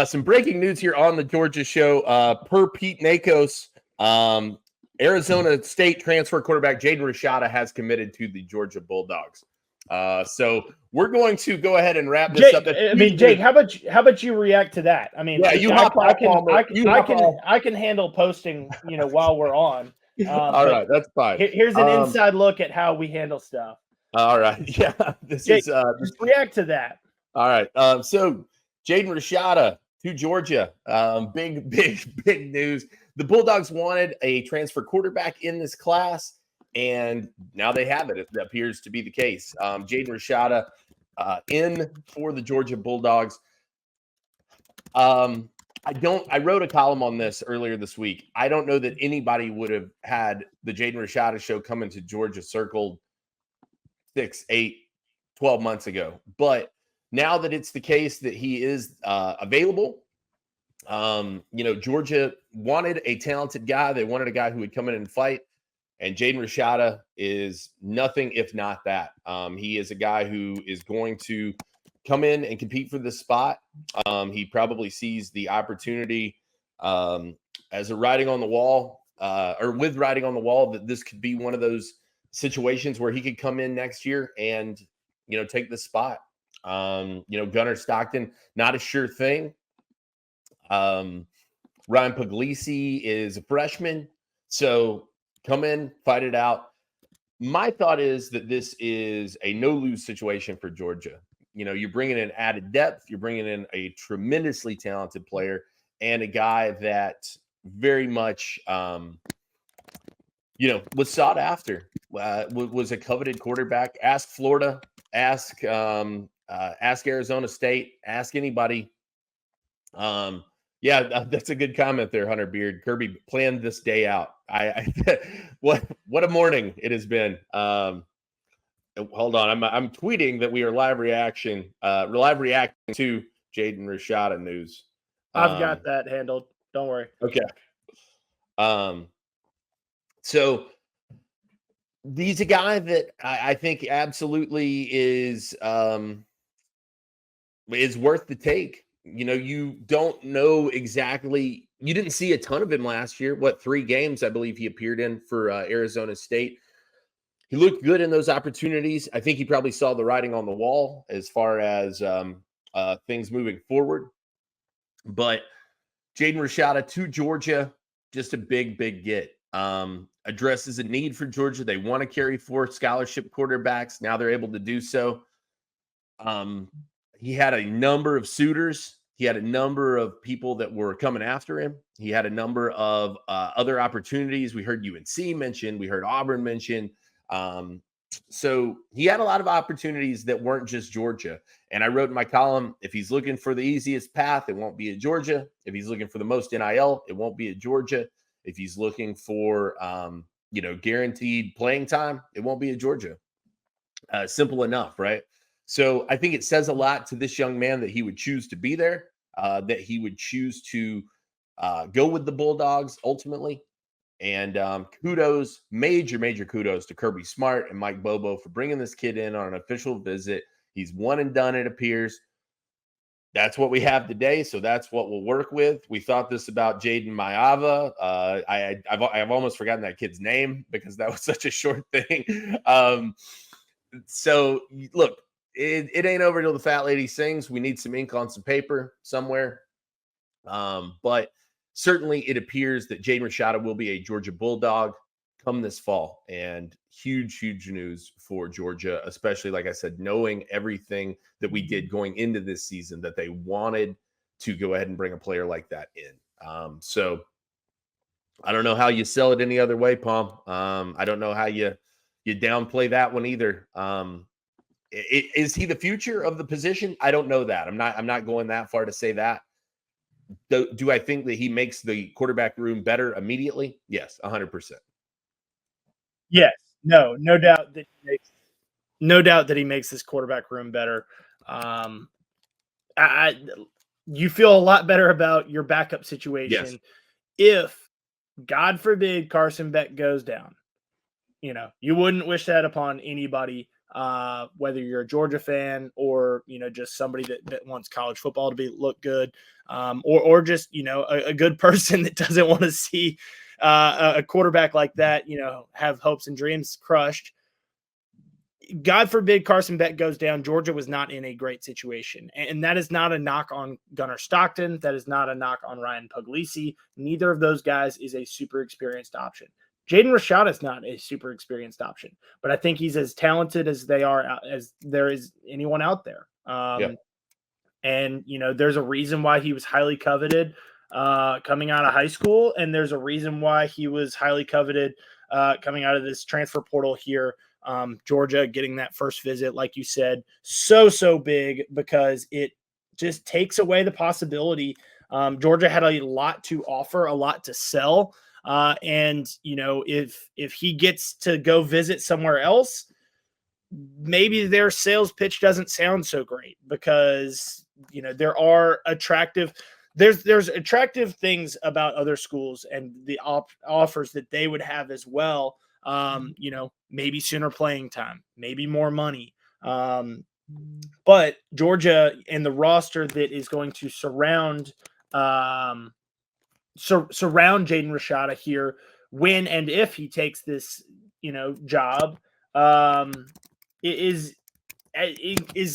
Some breaking news here on the Georgia show. Per Pete Nakos, Arizona State transfer quarterback Jaden Rashada has committed to the Georgia Bulldogs. So we're going to go ahead and wrap this up. Jake, how about you react to that? I mean, yeah, I can handle posting, while we're on. All right, that's fine. Here's an inside look at how we handle stuff. All right, yeah, Jake, just react to that. All right, so Jaden Rashada to Georgia, big news. The Bulldogs wanted a transfer quarterback in this class, and now they have it. It appears to be the case. Jaden Rashada in for the Georgia Bulldogs. I wrote a column on this earlier this week. I don't know that anybody would have had the Jaden Rashada show coming to Georgia circled 6, 8, 12 months ago. But now that it's the case that he is available, Georgia wanted a talented guy. They wanted a guy who would come in and fight. And Jaden Rashada is nothing if not that. He is a guy who is going to come in and compete for this spot. He probably sees the opportunity as a writing on the wall, or with writing on the wall, that this could be one of those situations where he could come in next year and, take the spot. Gunnar Stockton, not a sure thing. Ryan Puglisi is a freshman. So come in, fight it out. My thought is that this is a no-lose situation for Georgia. You're bringing in added depth. You're bringing in a tremendously talented player and a guy that very much, was sought after, was a coveted quarterback. Ask Florida, ask Arizona State, ask anybody. Yeah, that's a good comment there, Hunter Beard. Kirby planned this day out. What a morning it has been. Hold on, I'm tweeting that we are live reacting to Jaden Rashada news. I've got that handled. Don't worry. Okay. So he's a guy that I think absolutely is worth the take. You don't know exactly. You didn't see a ton of him last year. 3 games I believe he appeared in for Arizona State. He looked good in those opportunities. I think he probably saw the writing on the wall as far as things moving forward. But Jaden Rashada to Georgia, just a big get. Addresses a need for Georgia. They want to carry 4 scholarship quarterbacks. Now they're able to do so. He had a number of suitors. He had a number of people that were coming after him. He had a number of other opportunities. We heard UNC mentioned. We heard Auburn mentioned. So he had a lot of opportunities that weren't just Georgia. And I wrote in my column, if he's looking for the easiest path, it won't be at Georgia. If he's looking for the most NIL, it won't be at Georgia. If he's looking for, guaranteed playing time, it won't be at Georgia. Simple enough, right? So I think it says a lot to this young man that he would choose to be there, that he would choose to go with the Bulldogs ultimately. And kudos, major kudos to Kirby Smart and Mike Bobo for bringing this kid in on an official visit. He's one and done, it appears. That's what we have today, so that's what we'll work with. We thought this about Jaden Mayava. I've almost forgotten that kid's name because that was such a short thing. So look, it ain't over till the fat lady sings. We need some ink on some paper somewhere. But certainly it appears that Jaden Rashada will be a Georgia Bulldog come this fall, and huge news for Georgia, especially, like I said, knowing everything that we did going into this season, that they wanted to go ahead and bring a player like that in. So I don't know how you sell it any other way, Palm. I don't know how you downplay that one either. Is he the future of the position? I don't know that. I'm not going that far to say that. Do I think that he makes the quarterback room better immediately? Yes, 100%. Yes, no doubt that he makes this quarterback room better. You feel a lot better about your backup situation if, God forbid, Carson Beck goes down. You wouldn't wish that upon anybody. whether you're a Georgia fan or, just somebody that wants college football to look good, or just, a good person that doesn't want to see a quarterback like that, have hopes and dreams crushed. God forbid Carson Beck goes down. Georgia was not in a great situation. And that is not a knock on Gunnar Stockton. That is not a knock on Ryan Puglisi. Neither of those guys is a super experienced option. Jaden Rashada is not a super experienced option, but I think he's as talented as there is anyone out there. And, there's a reason why he was highly coveted coming out of high school. And there's a reason why he was highly coveted coming out of this transfer portal here. Georgia getting that first visit, like you said, so big because it just takes away the possibility. Georgia had a lot to offer, a lot to sell. And, if he gets to go visit somewhere else, maybe their sales pitch doesn't sound so great because, there are there's attractive things about other schools and the offers that they would have as well. Maybe sooner playing time, maybe more money. But Georgia and the roster that is going to surround Jaden Rashada here, when and if he takes this, job, is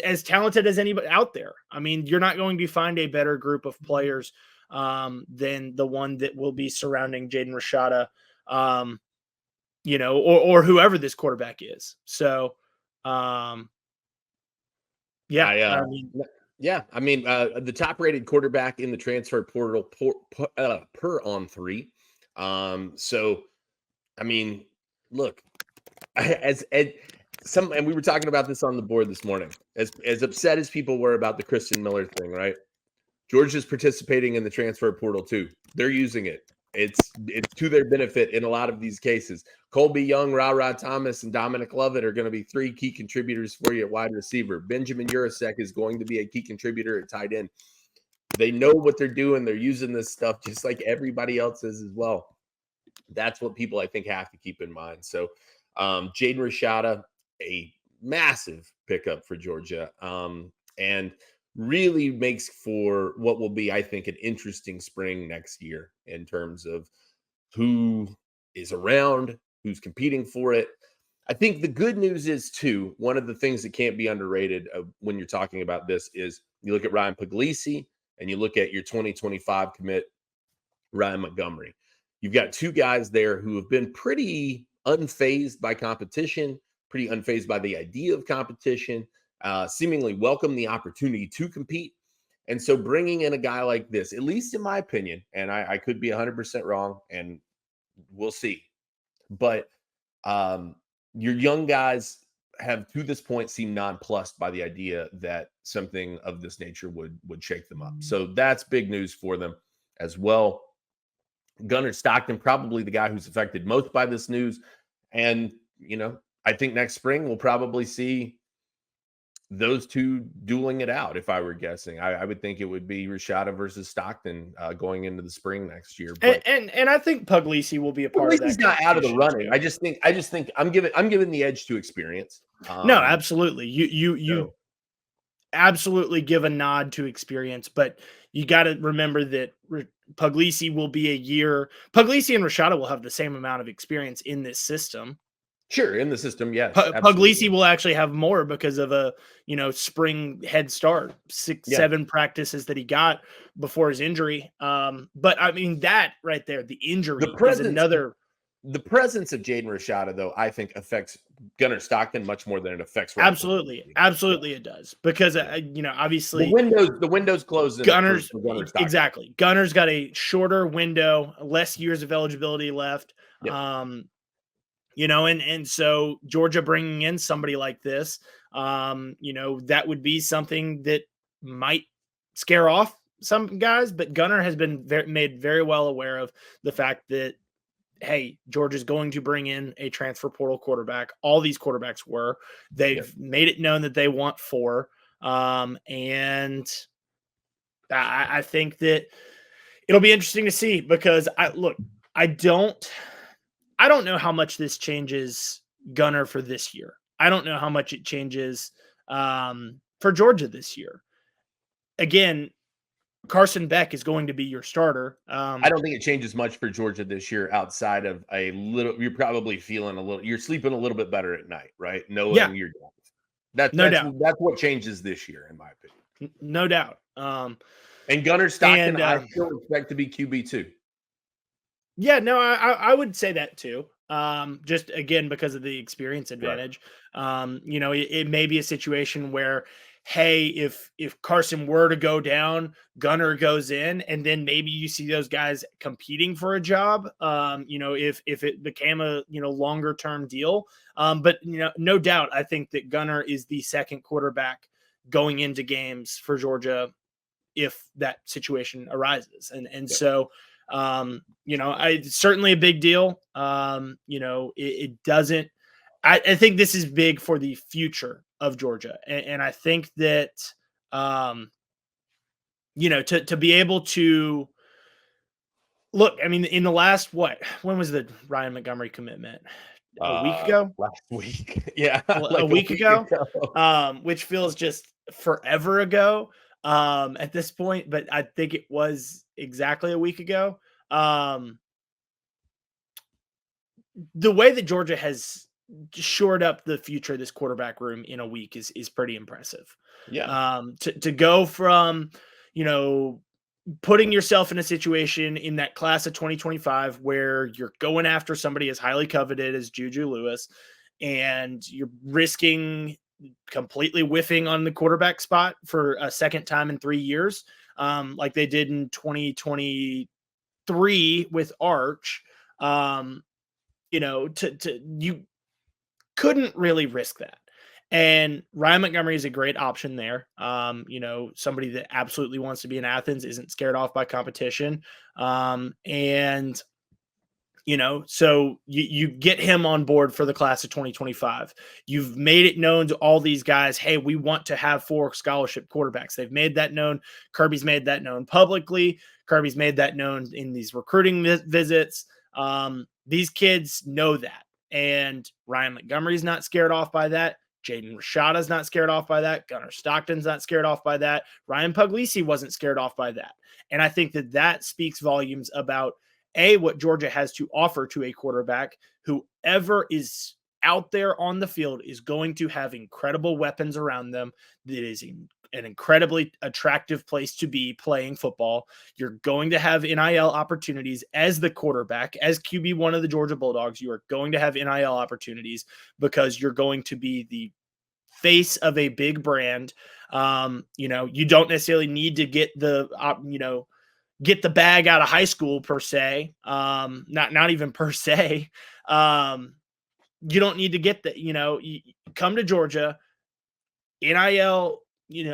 as talented as anybody out there. I mean, you're not going to find a better group of players than the one that will be surrounding Jaden Rashada, or whoever this quarterback is. So, the top-rated quarterback in the transfer portal per on 3. So, I mean, look, and we were talking about this on the board this morning. As upset as people were about the Christian Miller thing, right? Georgia's participating in the transfer portal too. They're using it. It's to their benefit in a lot of these cases. Colby Young, Ra Thomas, and Dominic Lovett are going to be 3 key contributors for you at wide receiver. Benjamin Urasek is going to be a key contributor at tight end. They know what they're doing. They're using this stuff just like everybody else is as well. That's what people, I think, have to keep in mind. So Jaden Rashada, a massive pickup for Georgia, and really makes for what will be, I think, an interesting spring next year in terms of who is around, who's competing for it. I think the good news is, too, one of the things that can't be underrated when you're talking about this is you look at Ryan Puglisi and you look at your 2025 commit, Ryan Montgomery. You've got 2 guys there who have been pretty unfazed by competition, pretty unfazed by the idea of competition, seemingly welcome the opportunity to compete. And so bringing in a guy like this, at least in my opinion, and I could be 100% wrong, and we'll see. But your young guys have, to this point, seemed nonplussed by the idea that something of this nature would shake them up. So that's big news for them as well. Gunnar Stockton, probably the guy who's affected most by this news. And, I think next spring we'll probably see those 2 dueling it out. If I were guessing, I would think it would be Rashada versus Stockton going into the spring next year. But, and I think Puglisi will be a part of that. He's not out of the running. Too. I just think I'm giving the edge to experience. No, absolutely. You absolutely give a nod to experience, but you got to remember that Puglisi will be a year. Puglisi and Rashada will have the same amount of experience in this system. Sure, in the system, yes. Puglisi will actually have more because of a spring head start, 7 practices that he got before his injury. But I mean that right there, the injury is another. The presence of Jaden Rashada, though, I think affects Gunnar Stockton much more than it affects. Absolutely it does, because obviously the window's closed. Gunner's exactly. Gunner's got a shorter window, less years of eligibility left. Yep. And so Georgia bringing in somebody like this, that would be something that might scare off some guys. But Gunnar has been made very well aware of the fact that, hey, Georgia's going to bring in a transfer portal quarterback. All these quarterbacks were. They've made it known that they want 4. And I think that it'll be interesting to see, because I don't know how much this changes Gunnar for this year. I don't know how much it changes for Georgia this year. Again, Carson Beck is going to be your starter. I don't think it changes much for Georgia this year outside of a little. You're probably feeling a little. You're sleeping a little bit better at night, right? Knowing Yeah, you're done. no doubt. That's what changes this year, in my opinion. No doubt. And Gunnar Stockton, and, I still expect to be QB2. Yeah, no, I would say that too. Just again because of the experience advantage. You know, it may be a situation where, hey, if Carson were to go down, Gunnar goes in, and then maybe you see those guys competing for a job. You know, if it became a longer term deal. But no doubt, I think that Gunnar is the second quarterback going into games for Georgia if that situation arises, and so. It's certainly a big deal. It doesn't, I think this is big for the future of Georgia. And I think that, to be able to look, I mean, in the last, when was the Ryan Montgomery commitment? A week ago? Last week. Yeah. Like a week ago. Which feels just forever ago. At this point, but I think it was exactly a week ago. The way that Georgia has shored up the future of this quarterback room in a week is pretty impressive. Yeah. To go from, putting yourself in a situation in that class of 2025 where you're going after somebody as highly coveted as Juju Lewis, and you're risking completely whiffing on the quarterback spot for a second time in 3 years, like they did in 2023 with Arch. You couldn't really risk that. And Ryan Montgomery is a great option there. Somebody that absolutely wants to be in Athens, isn't scared off by competition. So you get him on board for the class of 2025. You've made it known to all these guys, hey, we want to have 4 scholarship quarterbacks. They've made that known. Kirby's made that known publicly. Kirby's made that known in these recruiting visits. These kids know that. And Ryan Montgomery's not scared off by that. Jaden Rashada's not scared off by that. Gunnar Stockton's not scared off by that. Ryan Puglisi wasn't scared off by that. And I think that speaks volumes about what Georgia has to offer to a quarterback. Whoever is out there on the field is going to have incredible weapons around them. That is an incredibly attractive place to be playing football. You're going to have NIL opportunities as the quarterback, as QB1 of the Georgia Bulldogs. You are going to have NIL opportunities because you're going to be the face of a big brand. You don't necessarily need to get get the bag out of high school per se. Not even per se. You don't need to get that, you come to Georgia, NIL,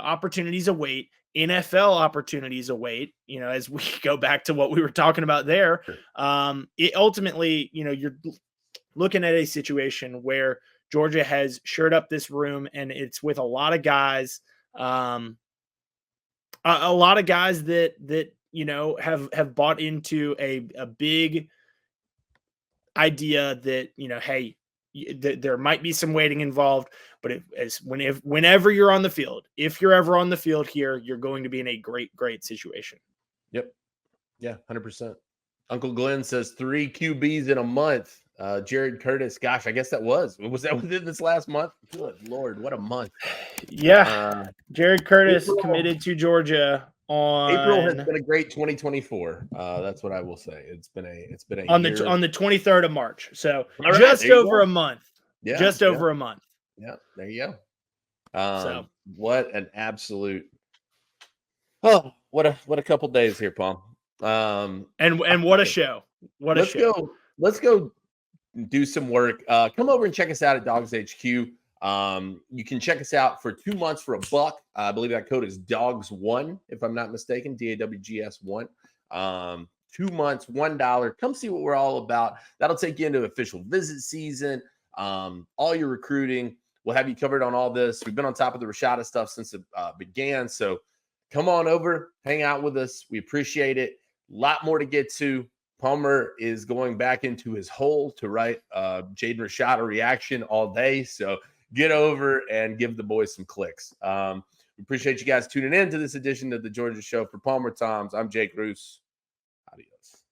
opportunities await, NFL opportunities await, as we go back to what we were talking about there. It ultimately, you're looking at a situation where Georgia has shored up this room, and it's with a lot of guys, that have bought into a big idea that, hey, there might be some waiting involved, but whenever you're on the field, if you're ever on the field here, you're going to be in a great situation. Yep. Yeah. 100%. Uncle Glenn says 3 QBs in a month. Jared Curtis, gosh, I guess that was that within this last month? Good Lord, what a month. Yeah. Jared Curtis committed to Georgia April has been a great 2024. That's what I will say. It's been a on year. On the 23rd of March. So right, just over a month. Yeah. Just over a month. Yeah. There you go. So what an absolute what a couple days here, Paul. And what a show. Let's go do some work. Come over and check us out at DawgsHQ. You can check us out for 2 months for $1. I believe that code is DAWGS1, if I'm not mistaken, DAWGS1. 2 months, $1. Come see what we're all about. That'll take you into official visit season, all your recruiting. We'll have you covered on all this. We've been on top of the Rashada stuff since it began. So come on over, hang out with us. We appreciate it. A lot more to get to. Palmer is going back into his hole to write Jaden Rashada reaction all day. So get over and give the boys some clicks. We appreciate you guys tuning in to this edition of the Georgia Show. For Palmer Toms, I'm Jake Roos. Adios.